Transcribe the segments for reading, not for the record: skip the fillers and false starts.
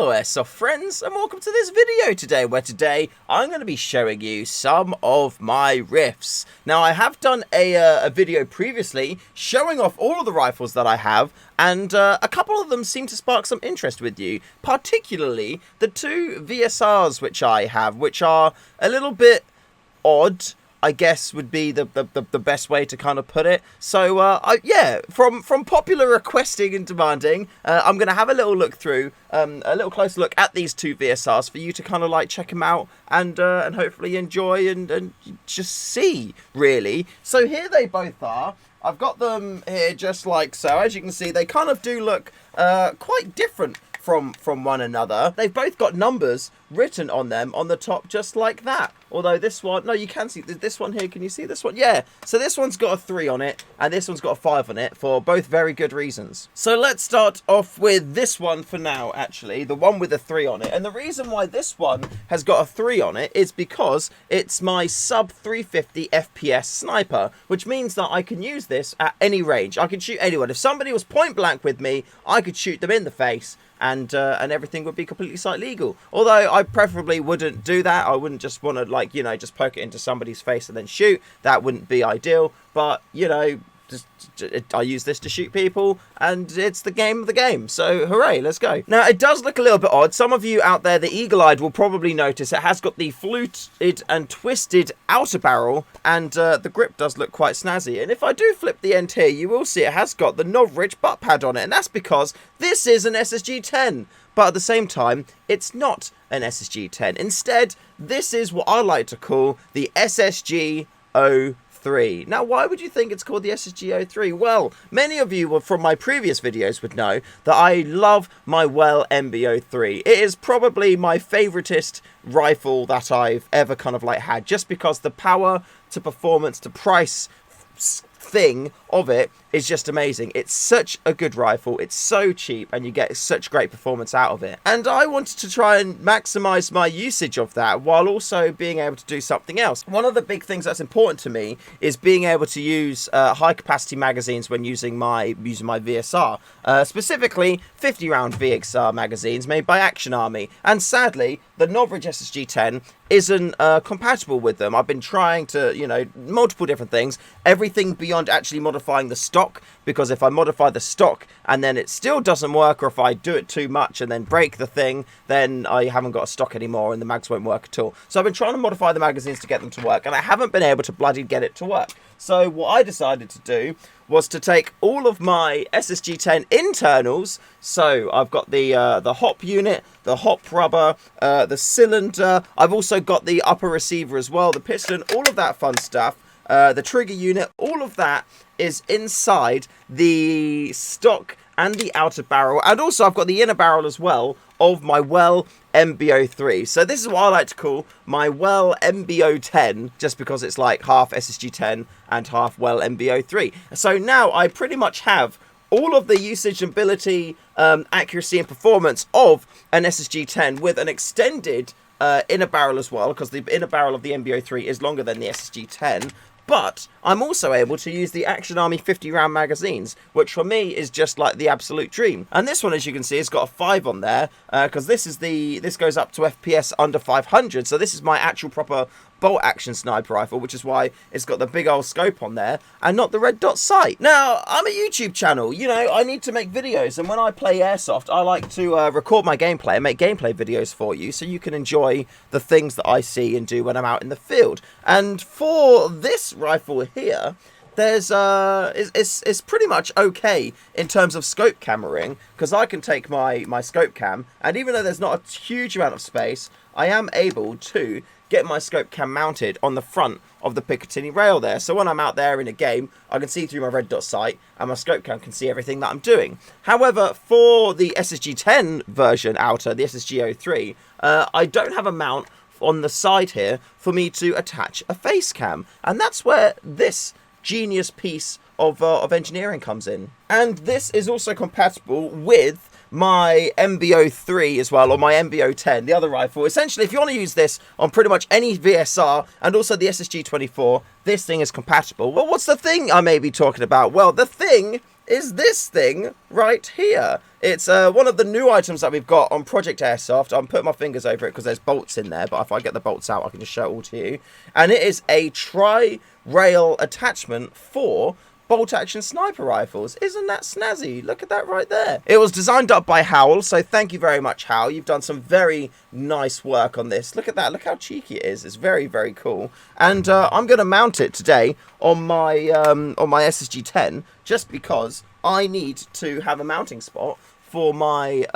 Hello Airsoft friends, and welcome to this video today, where today I'm going to be showing you some of my riffs. Now, I have done a video previously showing off all of the rifles that I have, and a couple of them seem to spark some interest with you, particularly the two VSRs which I have, which are a little bit odd, I guess would be the best way to kind of put it. So, yeah, from popular requesting and demanding, I'm going to have a little look through, a little closer look at these two VSRs for you to kind of like check them out and hopefully enjoy and just see, really. So here they both are. I've got them here just like so. As you can see, they kind of do look quite different from one another. They've both got numbers written on them on the top just like that. Although this one, no, you can see this one here. Can you see this one? Yeah. So this one's got a 3 on it and this one's got a 5 on it for both very good reasons. So let's start off with this one for now, actually. The one with a 3 on it. And the reason why this one has got a 3 on it is because it's my sub 350 FPS sniper, which means that I can use this at any range. I can shoot anyone. If somebody was point blank with me, I could shoot them in the face and everything would be completely site legal. Although I preferably wouldn't do that. I wouldn't just want to, like, you know, just poke it into somebody's face and then shoot. That wouldn't be ideal. But, you know, I use this to shoot people, and it's the game of the game. So, hooray, let's go. Now, it does look a little bit odd. Some of you out there, the eagle-eyed, will probably notice it has got the fluted and twisted outer barrel, and the grip does look quite snazzy. And if I do flip the end here, you will see it has got the Novrich butt pad on it, and that's because this is an SSG-10. But at the same time, it's not an SSG-10. Instead, this is what I like to call the SSG-03. Now, why would you think it's called the SSG-03? Well, many of you from my previous videos would know that I love my Well MB-03. It is probably my favoritist rifle that I've ever kind of like had, just because the power to performance to price thing of it is just amazing. It's such a good rifle, it's so cheap, and you get such great performance out of it. And I wanted to try and maximize my usage of that while also being able to do something else. One of the big things that's important to me is being able to use high capacity magazines when using my VSR, specifically 50 round VXR magazines made by Action Army, and sadly the Novrich SSG-10 isn't compatible with them. I've been trying to, you know, multiple different things, everything beyond actually modifying the stock, because if I modify the stock and then it still doesn't work, or if I do it too much and then break the thing, then I haven't got a stock anymore and the mags won't work at all. So I've been trying to modify the magazines to get them to work, and I haven't been able to bloody get it to work. So what I decided to do was to take all of my SSG-10 internals. So I've got the hop unit, the hop rubber, the cylinder. I've also got the upper receiver as well, the piston, all of that fun stuff. The trigger unit, all of that is inside the stock and the outer barrel, and also I've got the inner barrel as well of my Well MB-03. So this is what I like to call my Well MB-10, just because it's like half SSG-10 and half Well MB-03. So now I pretty much have all of the usage ability, accuracy and performance of an SSG-10 with an extended inner barrel as well, because the inner barrel of the MB-03 is longer than the SSG-10. But I'm also able to use the Action Army 50 round magazines, which for me is just like the absolute dream. And this one, as you can see, has got a 5 on there, because this goes up to FPS under 500. So this is my actual proper bolt action sniper rifle, which is why it's got the big old scope on there and not the red dot sight. Now, I'm a YouTube channel, you know, I need to make videos, and when I play Airsoft, I like to record my gameplay and make gameplay videos for you so you can enjoy the things that I see and do when I'm out in the field. And for this rifle here, there's it's pretty much okay in terms of scope cameraing, because I can take my scope cam, and even though there's not a huge amount of space, I am able to get my scope cam mounted on the front of the Picatinny rail there. So when I'm out there in a game, I can see through my red dot sight, and my scope cam can see everything that I'm doing. However, for the SSG-10 version outer, the SSG-03, I don't have a mount on the side here for me to attach a face cam, and that's where this genius piece of engineering comes in. And this is also compatible with my MB-03 as well, or my MB-10, the other rifle. Essentially, if you want to use this on pretty much any VSR and also the SSG-24, this thing is compatible. Well, what's the thing I may be talking about? Well, the thing is this thing right here. It's one of the new items that we've got on Project Airsoft. I'm putting my fingers over it because there's bolts in there, but if I get the bolts out, I can just show it all to you. And it is a tri-rail attachment for bolt-action sniper rifles. Isn't that snazzy? Look at that right there. It was designed up by Howl, so thank you very much, Howl. You've done some very nice work on this. Look at that. Look how cheeky it is. It's very, very cool. And I'm going to mount it today on my SSG-10 just because I need to have a mounting spot for my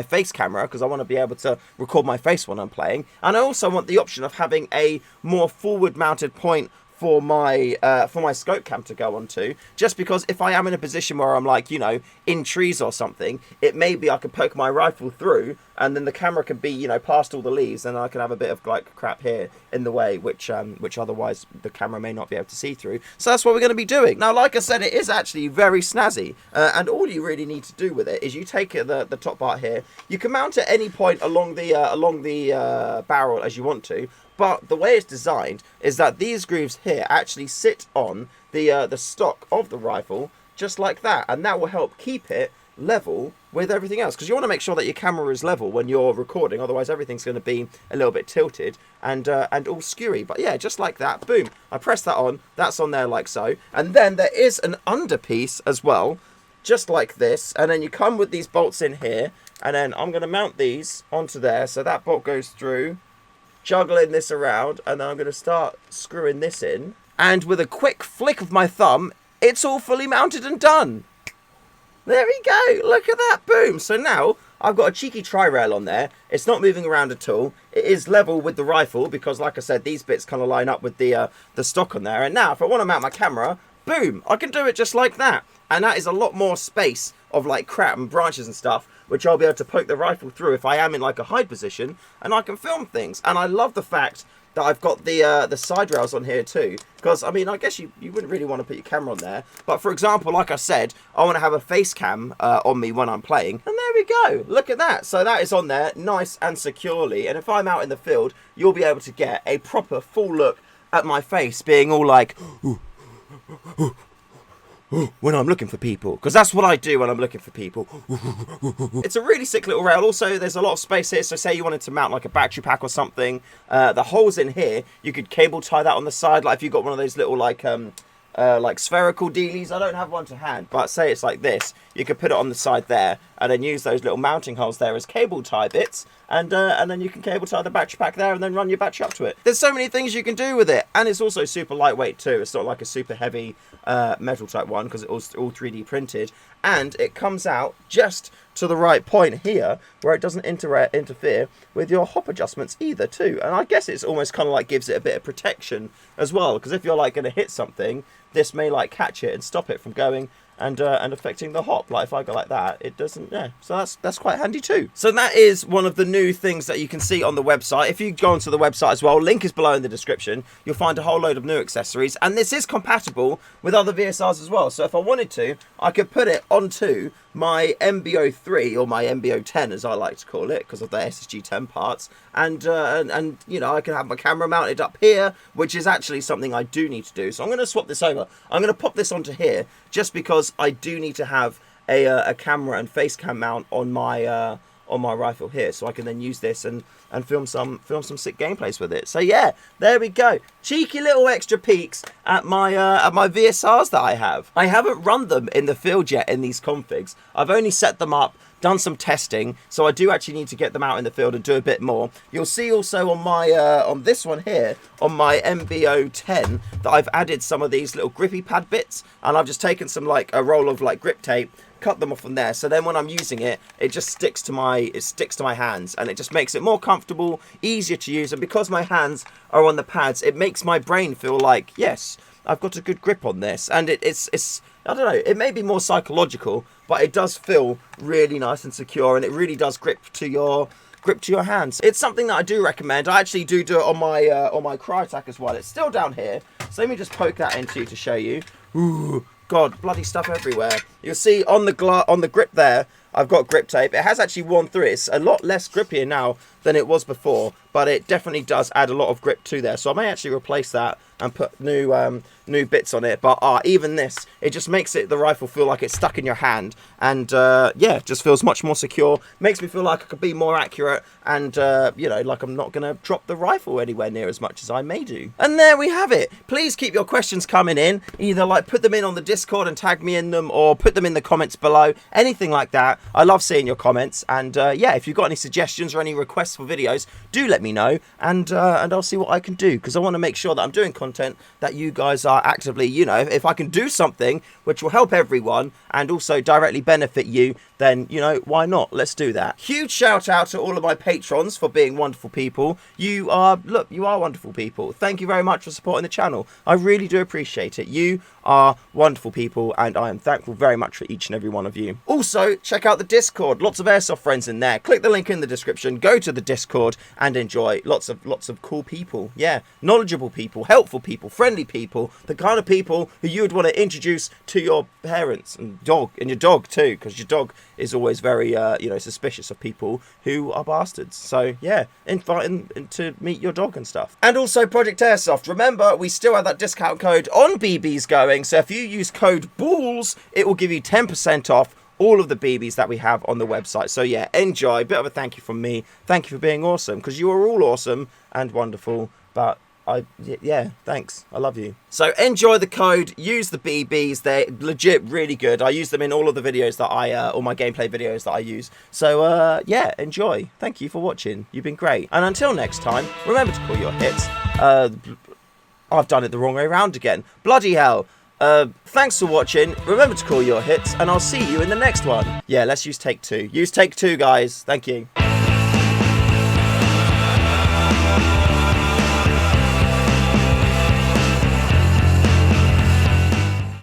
face camera, because I want to be able to record my face when I'm playing, and I also want the option of having a more forward mounted point for my scope cam to go onto, just because if I am in a position where I'm like, you know, in trees or something, it may be I could poke my rifle through and then the camera could be, you know, past all the leaves, and I could have a bit of like crap here in the way, which otherwise the camera may not be able to see through. So that's what we're going to be doing. Now, like I said, it is actually very snazzy, and all you really need to do with it is you take the top part here. You can mount at any point along the barrel as you want to. But the way it's designed is that these grooves here actually sit on the stock of the rifle, just like that, and that will help keep it level with everything else, because you want to make sure that your camera is level when you're recording, otherwise everything's going to be a little bit tilted and all skewy. But yeah, just like that, boom, I press that on, that's on there like so, and then there is an underpiece as well, just like this, and then you come with these bolts in here, and then I'm going to mount these onto there, so that bolt goes through, juggling this around, and then I'm going to start screwing this in, and with a quick flick of my thumb, it's all fully mounted and done. There we go, look at that, boom. So now I've got a cheeky tri-rail on there. It's not moving around at all. It is level with the rifle because, like I said, these bits kind of line up with the stock on there. And now if I want to mount my camera, boom, I can do it just like that. And that is a lot more space of like crap and branches and stuff, which I'll be able to poke the rifle through if I am in like a hide position, and I can film things. And I love the fact that I've got the side rails on here too, because I mean, I guess you wouldn't really want to put your camera on there, but for example, like I said, I want to have a face cam on me when I'm playing, and there we go, look at that. So that is on there nice and securely, and if I'm out in the field, you'll be able to get a proper full look at my face being all like when I'm looking for people, because that's what I do when I'm looking for people. It's a really sick little rail. Also, there's a lot of space here, so say you wanted to mount like a battery pack or something, the holes in here, you could cable tie that on the side, like if you've got one of those little like spherical dealies. I don't have one to hand, but say it's like this, you could put it on the side there and then use those little mounting holes there as cable tie bits, and then you can cable tie the battery pack there and then run your battery up to it. There's so many things you can do with it, and it's also super lightweight too. It's not like a super heavy metal type one, because it's all 3D printed, and it comes out just to the right point here where it doesn't interfere with your hop adjustments either too. And I guess it's almost kind of like gives it a bit of protection as well, because if you're like going to hit something, this may like catch it and stop it from going and affecting the hop. Like if I go like that, it doesn't. Yeah, so that's quite handy too. So that is one of the new things that you can see on the website. If you go onto the website as well, link is below in the description, you'll find a whole load of new accessories, and this is compatible with other VSRs as well. So if I wanted to, I could put it onto my MBO3 or my MBO10 as I like to call it, because of the SSG10 parts, and you know, I can have my camera mounted up here, which is actually something I do need to do. So I'm going to swap this over. I'm going to pop this onto here just because I do need to have a camera and face cam mount on my rifle here, so I can then use this and film some sick gameplays with it. So yeah, there we go. Cheeky little extra peeks at my VSRs that I have. I haven't run them in the field yet in these configs. I've only set them up, done some testing, so I do actually need to get them out in the field and do a bit more. You'll see also on my on this one here, on my MBO10, that I've added some of these little grippy pad bits, and I've just taken some like a roll of like grip tape, cut them off from there, so then when I'm using it, it just sticks to my hands, and it just makes it more comfortable, easier to use. And because my hands are on the pads, it makes my brain feel like, yes, I've got a good grip on this. And it's I don't know, it may be more psychological, but it does feel really nice and secure, and it really does grip to your hands. It's something that I do recommend. I actually do it on my Crytac as well. It's still down here, so let me just poke that into you to show you. Ooh, God, bloody stuff everywhere. You'll see on the grip there, I've got grip tape. It has actually worn through it. It's a lot less grippier now than it was before, but it definitely does add a lot of grip to there. So I may actually replace that and put new new bits on it, but even this, it just makes the rifle feel like it's stuck in your hand, and yeah, just feels much more secure. Makes me feel like I could be more accurate, and you know, like I'm not gonna drop the rifle anywhere near as much as I may do. And there we have it. Please keep your questions coming in, either like put them in on the Discord and tag me in them, or put them in the comments below, anything like that. I love seeing your comments, and yeah, if you've got any suggestions or any requests for videos, do let me know, and I'll see what I can do, because I want to make sure that I'm doing content that you guys are actively, you know, if I can do something which will help everyone and also directly benefit you, then, you know, why not? Let's do that. Huge shout out to all of my patrons for being wonderful people. You are wonderful people. Thank you very much for supporting the channel. I really do appreciate it. You are wonderful people, and I am thankful very much for each and every one of you. Also, check out the Discord. Lots of Airsoft friends in there. Click the link in the description, go to the Discord, and enjoy lots of cool people. Yeah, knowledgeable people, helpful people, friendly people, the kind of people who you would want to introduce to your parents and your dog too, because your dog is always very you know, suspicious of people who are bastards. So yeah, invite him to meet your dog and stuff. And also Project Airsoft. Remember, we still have that discount code on BBs going, so if you use code BALLS, it will give you 10% off all of the BBs that we have on the website. So yeah, enjoy. Bit of a thank you from me. Thank you for being awesome, because you are all awesome and wonderful, but yeah, thanks. I love you. So enjoy the code, use the BBs. They're legit really good. I use them in all of the videos that all my gameplay videos that I use. So yeah, enjoy. Thank you for watching. You've been great. And until next time, remember to call your hits. I've done it the wrong way around again. Bloody hell. Thanks for watching. Remember to call your hits, and I'll see you in the next one. Yeah, let's use take two. Use take two, guys. Thank you.